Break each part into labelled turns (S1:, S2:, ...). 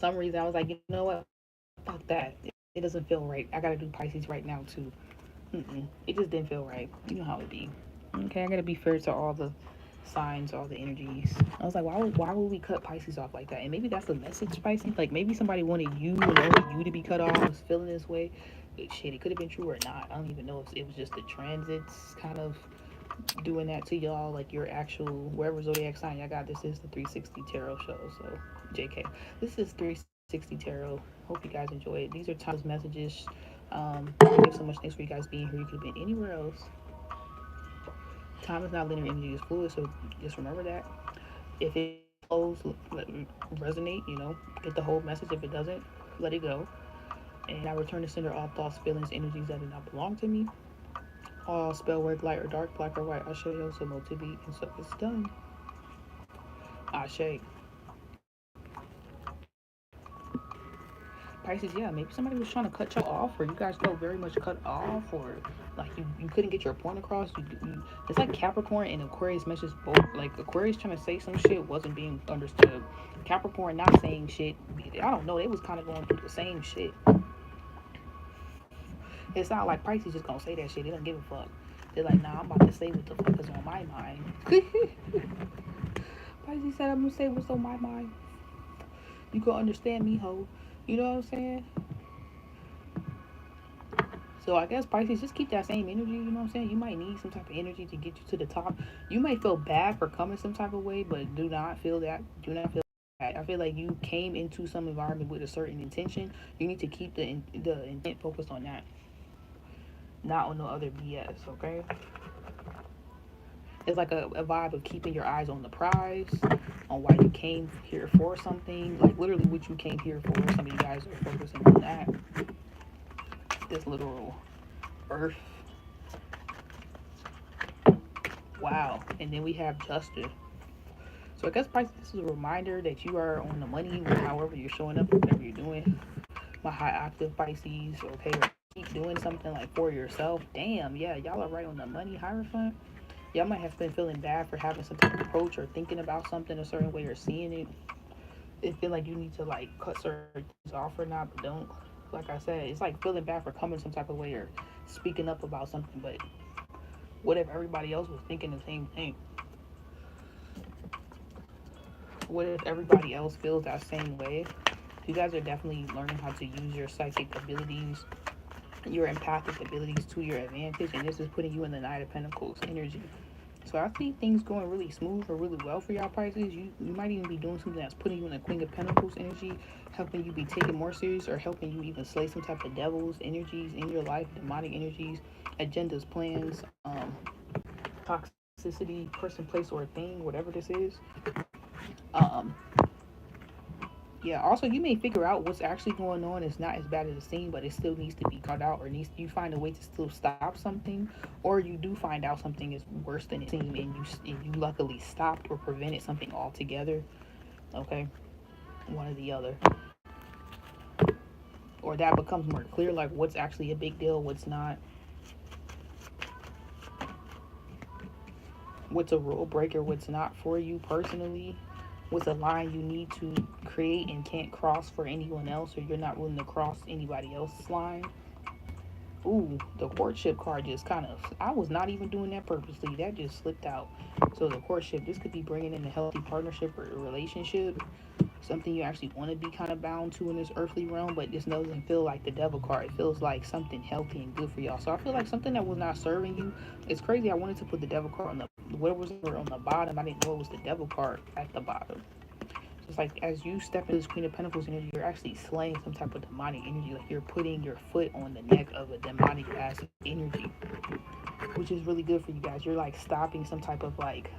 S1: some reason I was like, you know what? Fuck that. It doesn't feel right. I gotta do Pisces right now too. It just didn't feel right. You know how it be. Okay, I gotta be fair to all the signs, all the energies. I was like, why would we cut Pisces off like that? And maybe that's the message, Pisces. Like maybe somebody wanted you and only you to be cut off. Was feeling this way. Shit, it could have been true or not. I don't even know if it was just the transits kind of doing that to y'all. Like your actual wherever zodiac sign y'all got. This is the 360 Tarot show. So, JK, this is 360 Tarot. Hope you guys enjoy it. These are timeless messages. Thank you so much. Thanks for you guys being here. You could have been anywhere else. Time is not linear, energy is fluid, so just remember that. If it flows, let it resonate, get the whole message. If it doesn't, let it go. And I return to sender all thoughts, feelings, energies that do not belong to me. All spell work, light or dark, black or white, Ashe, so motivi, and so it's done. Ashe. Pisces, yeah, maybe somebody was trying to cut y'all off, or you guys felt very much cut off, or like you couldn't get your point across. It's like Capricorn and Aquarius messages both. Like Aquarius trying to say some shit wasn't being understood. Capricorn not saying shit. I don't know. They was kind of going through the same shit. It's not like Pisces just gonna say that shit. They don't give a fuck. They're like, nah, I'm about to say what the fuck is on my mind. Pisces said, I'm gonna say what's on my mind. You can understand me, ho. You know what I'm saying? So I guess Pisces, just keep that same energy, you know what I'm saying? You might need some type of energy to get you to the top. You might feel bad for coming some type of way, but do not feel that. Do not feel bad. I feel like you came into some environment with a certain intention. You need to keep the intent focused on that, not on no other BS, okay? It's like a vibe of keeping your eyes on the prize, on why you came here for something, like literally what you came here for. Some of you guys are focusing on that. This literal earth. Wow. And then we have justice. So I guess Pisces, this is a reminder that you are on the money with however you're showing up, whatever you're doing. My high octave Pisces, okay, keep doing something like for yourself. Damn, yeah, y'all are right on the money, Hierophant. Y'all might have been feeling bad for having some type of approach or thinking about something a certain way or seeing it. It feel like you need to like cut certain things off or not, but don't. Like I said, it's like feeling bad for coming some type of way or speaking up about something, but what if everybody else was thinking the same thing? What if everybody else feels that same way? You guys are definitely learning how to use your psychic abilities, your empathic abilities to your advantage, and this is putting you in the Knight of Pentacles energy. So I see things going really smooth or really well for y'all Pisces. You might even be doing something that's putting you in the Queen of Pentacles energy, helping you be taken more serious, or helping you even slay some type of devils energies in your life, demonic energies, agendas, plans, toxicity, person, place, or thing, whatever this is. Um, yeah, also you may figure out what's actually going on is not as bad as it seems, but it still needs to be cut out, or needs you find a way to still stop something, or you do find out something is worse than it seemed, and you luckily stopped or prevented something altogether. Okay, one or the other, or that becomes more clear, like what's actually a big deal, what's not, what's a rule breaker, what's not for you personally, what's a line you need to create and can't cross for anyone else, or you're not willing to cross anybody else's line. Ooh, the courtship card just kind of, I was not even doing that purposely. That just slipped out. So the courtship, this could be bringing in a healthy partnership or a relationship, something you actually want to be kind of bound to in this earthly realm, but this doesn't feel like the devil card. It feels like something healthy and good for y'all. So I feel like something that was not serving you. It's crazy. I wanted to put the devil card on the, what was it on the bottom? I didn't know it was the devil card at the bottom. It's like as you step into this Queen of Pentacles energy, you're actually slaying some type of demonic energy. Like you're putting your foot on the neck of a demonic ass energy, which is really good for you guys. You're like stopping some type of like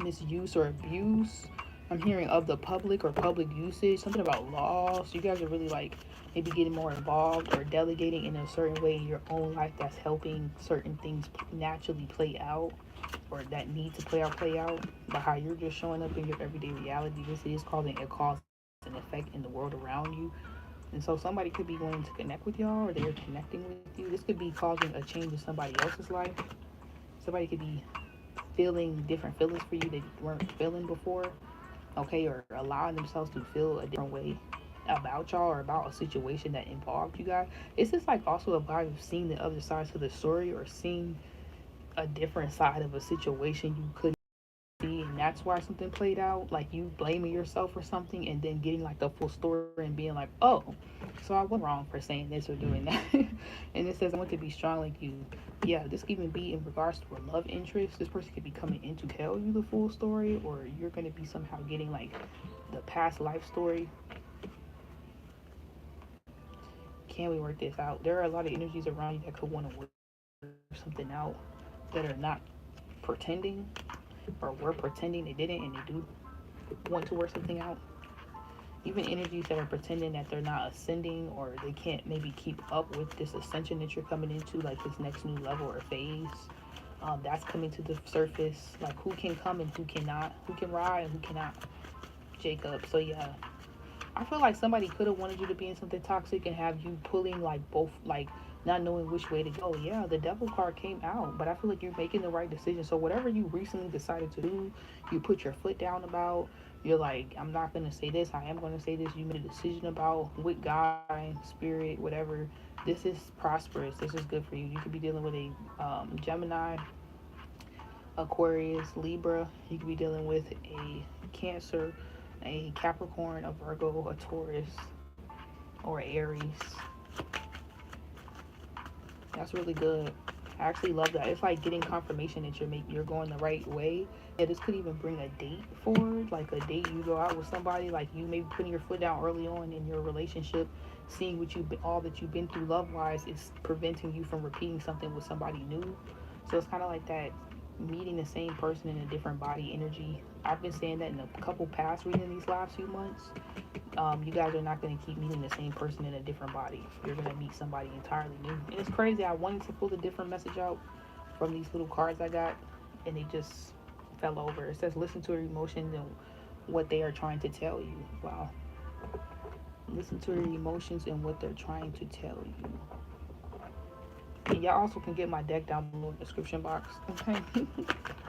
S1: misuse or abuse. I'm hearing of the public or public usage, something about laws. You guys are really like maybe getting more involved or delegating in a certain way in your own life that's helping certain things naturally play out, or that need to play out, but how you're just showing up in your everyday reality. This is causing a cause and effect in the world around you. And so somebody could be going to connect with y'all, or they're connecting with you. This could be causing a change in somebody else's life. Somebody could be feeling different feelings for you that you weren't feeling before. okay, or allowing themselves to feel a different way about y'all or about a situation that involved you guys. It's just like also a vibe of seeing the other side to the story, or seeing a different side of a situation you couldn't see, and that's why something played out, like you blaming yourself for something and then getting like the full story and being like, oh, so I wasn't wrong for saying this or doing that. And it says I want to be strong like you. Yeah, this could even be in regards to a love interest. This person could be coming in to tell you the full story, or you're going to be somehow getting like the past life story. Can we work this out? There are a lot of energies around you that could want to work something out, that are not pretending, or were pretending they didn't and they do want to work something out. Even energies that are pretending that they're not ascending, or they can't maybe keep up with this ascension that you're coming into, like this next new level or phase. That's coming to the surface. Like who can come and who cannot, who can ride and who cannot. Jacob. So yeah, I feel like somebody could have wanted you to be in something toxic and have you pulling like both, like not knowing which way to go. Yeah, the devil card came out, but I feel like you're making the right decision. So whatever you recently decided to do, you put your foot down about. You're like, I'm not gonna say this. I am gonna say this. You made a decision about with God, spirit, whatever. This is prosperous. This is good for you. You could be dealing with a Gemini, Aquarius, Libra. You could be dealing with a Cancer, a Capricorn, a Virgo, a Taurus, or Aries. That's really good. I actually love that. It's like getting confirmation that you're going the right way. Yeah, this could even bring a date forward, like a date you go out with somebody, like you maybe putting your foot down early on in your relationship, seeing what you all that you've been through love wise is preventing you from repeating something with somebody new. So it's kind of like that, meeting the same person in a different body energy. I've been saying that in a couple past readings these last few months. You guys are not going to keep meeting the same person in a different body. You're going to meet somebody entirely new. And it's crazy. I wanted to pull a different message out from these little cards I got, and they just fell over. It says, listen to your emotions and what they are trying to tell you. Wow. Listen to your emotions and what they're trying to tell you. And y'all also can get my deck down below in the description box, okay?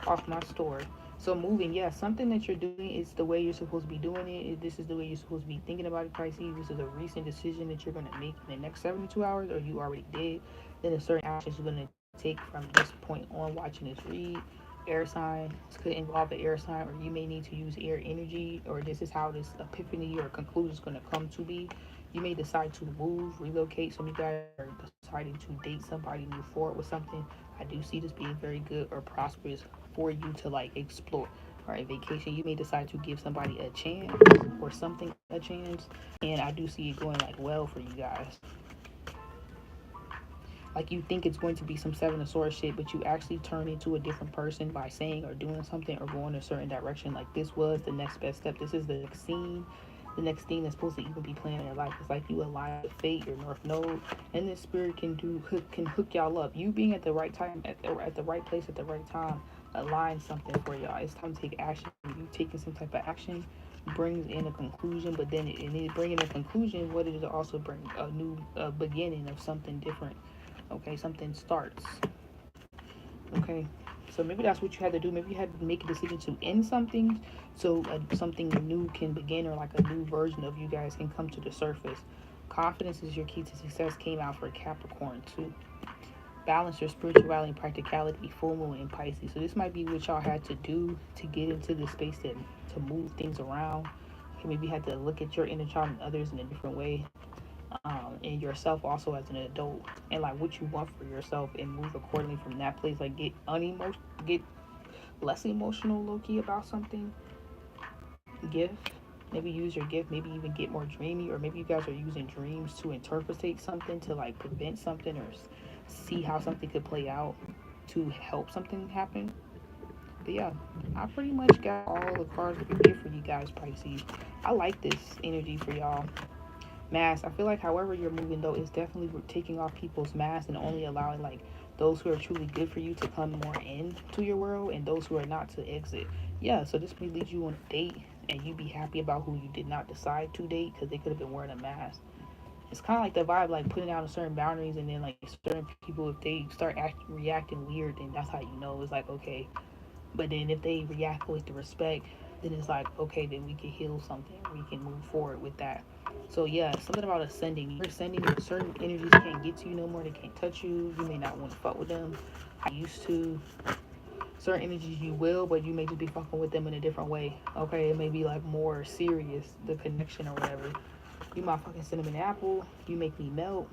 S1: Off my store. So moving, yeah, something that you're doing is the way you're supposed to be doing it. This is the way you're supposed to be thinking about it, Pisces. This is a recent decision that you're going to make in the next 72 hours, or you already did. Then a certain actions you're going to take from this point on watching this read. Air sign. This could involve an air sign, or you may need to use air energy, or this is how this epiphany or conclusion is going to come to be. You may decide to move, relocate. Some of you guys are deciding to date somebody, move forward with something. I do see this being very good or prosperous for you to like explore. All right, vacation. You may decide to give somebody a chance or something a chance, and I do see it going like well for you guys. Like you think it's going to be some Seven of Swords shit, but you actually turn into a different person by saying or doing something or going a certain direction. Like this was the next best step. This is the next scene, the next thing that's supposed to even be playing in your life. It's like you align with fate, your North Node, and this spirit can hook y'all up. You being at the right time, at the right place at the right time, align something for y'all. It's time to take action. You taking some type of action brings in a conclusion, but then it bringing a conclusion, what does it also bring? A new beginning of something different. Okay, something starts. Okay, so maybe that's what you had to do. Maybe you had to make a decision to end something so something new can begin, or like a new version of you guys can come to the surface. Confidence is your key to success came out for Capricorn too. Balance your spirituality and practicality, full moon in Pisces. So this might be what y'all had to do to get into the space to move things around. Okay, maybe you had to look at your inner child and others in a different way, and yourself also as an adult, and like what you want for yourself, and move accordingly from that place. Like get less emotional, low key about something. Gift. Maybe use your gift. Maybe even get more dreamy, or maybe you guys are using dreams to interpretate something, to like prevent something, or see how something could play out to help something happen. But yeah, I pretty much got all the cards that we get for you guys, Pisces. I like this energy for y'all. Mask. I feel like however you're moving though is definitely taking off people's masks and only allowing like those who are truly good for you to come more into your world, and those who are not to exit. Yeah, so this may lead you on a date and you be happy about who you did not decide to date because they could have been wearing a mask. It's kind of like the vibe, like putting out certain boundaries, and then like certain people, if they start reacting weird, then that's how you know it's like okay. But then if they react with the respect, then it's like, okay, then we can heal something, we can move forward with that. So yeah, something about ascending. You're ascending, certain energies can't get to you no more, they can't touch you, you may not want to fuck with them I used to. Certain energies you will, but you may just be fucking with them in a different way. Okay, it may be like more serious, the connection or whatever. You might fucking send them an apple, you make me melt,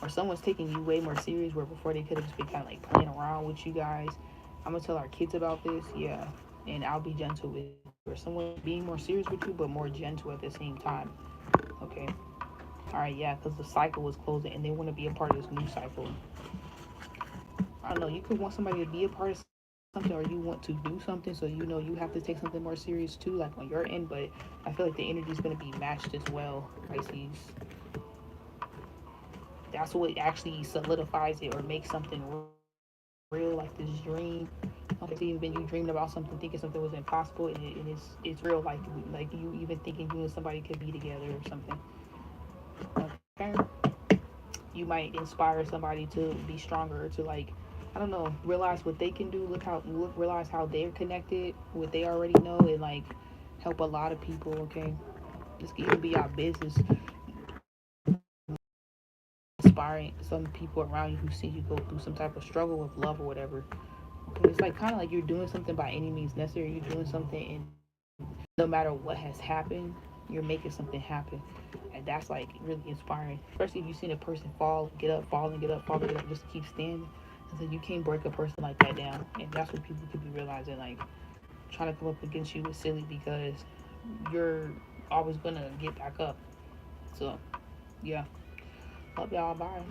S1: or someone's taking you way more serious where before they could have just been kind of like playing around with you guys. I'm gonna tell our kids about this, yeah, and I'll be gentle with you. Or someone being more serious with you, but more gentle at the same time. Okay, all right, yeah, because the cycle is closing, and they want to be a part of this new cycle. I don't know. You could want somebody to be a part of something, or you want to do something, so you know you have to take something more serious too, like on your end. But I feel like the energy is going to be matched as well, Pisces. That's what actually solidifies it or makes something real, like this dream. Okay, so even been you dreamed about something, thinking something was impossible, and it's real. Like you even thinking you and somebody could be together or something. Okay, you might inspire somebody to be stronger, to like, I don't know, realize what they can do. Realize how they're connected, what they already know, and like help a lot of people. Okay, this can even be our business. Inspiring some people around you who see you go through some type of struggle with love or whatever. Okay, it's like kind of like you're doing something by any means necessary. You're doing something, and no matter what has happened, you're making something happen, and that's like really inspiring. Especially if you've seen a person fall, get up, fall and get up, fall and get up, just to keep standing. And so you can't break a person like that down, and that's what people could be realizing. Like trying to come up against you is silly because you're always gonna get back up. So yeah, love y'all. Bye.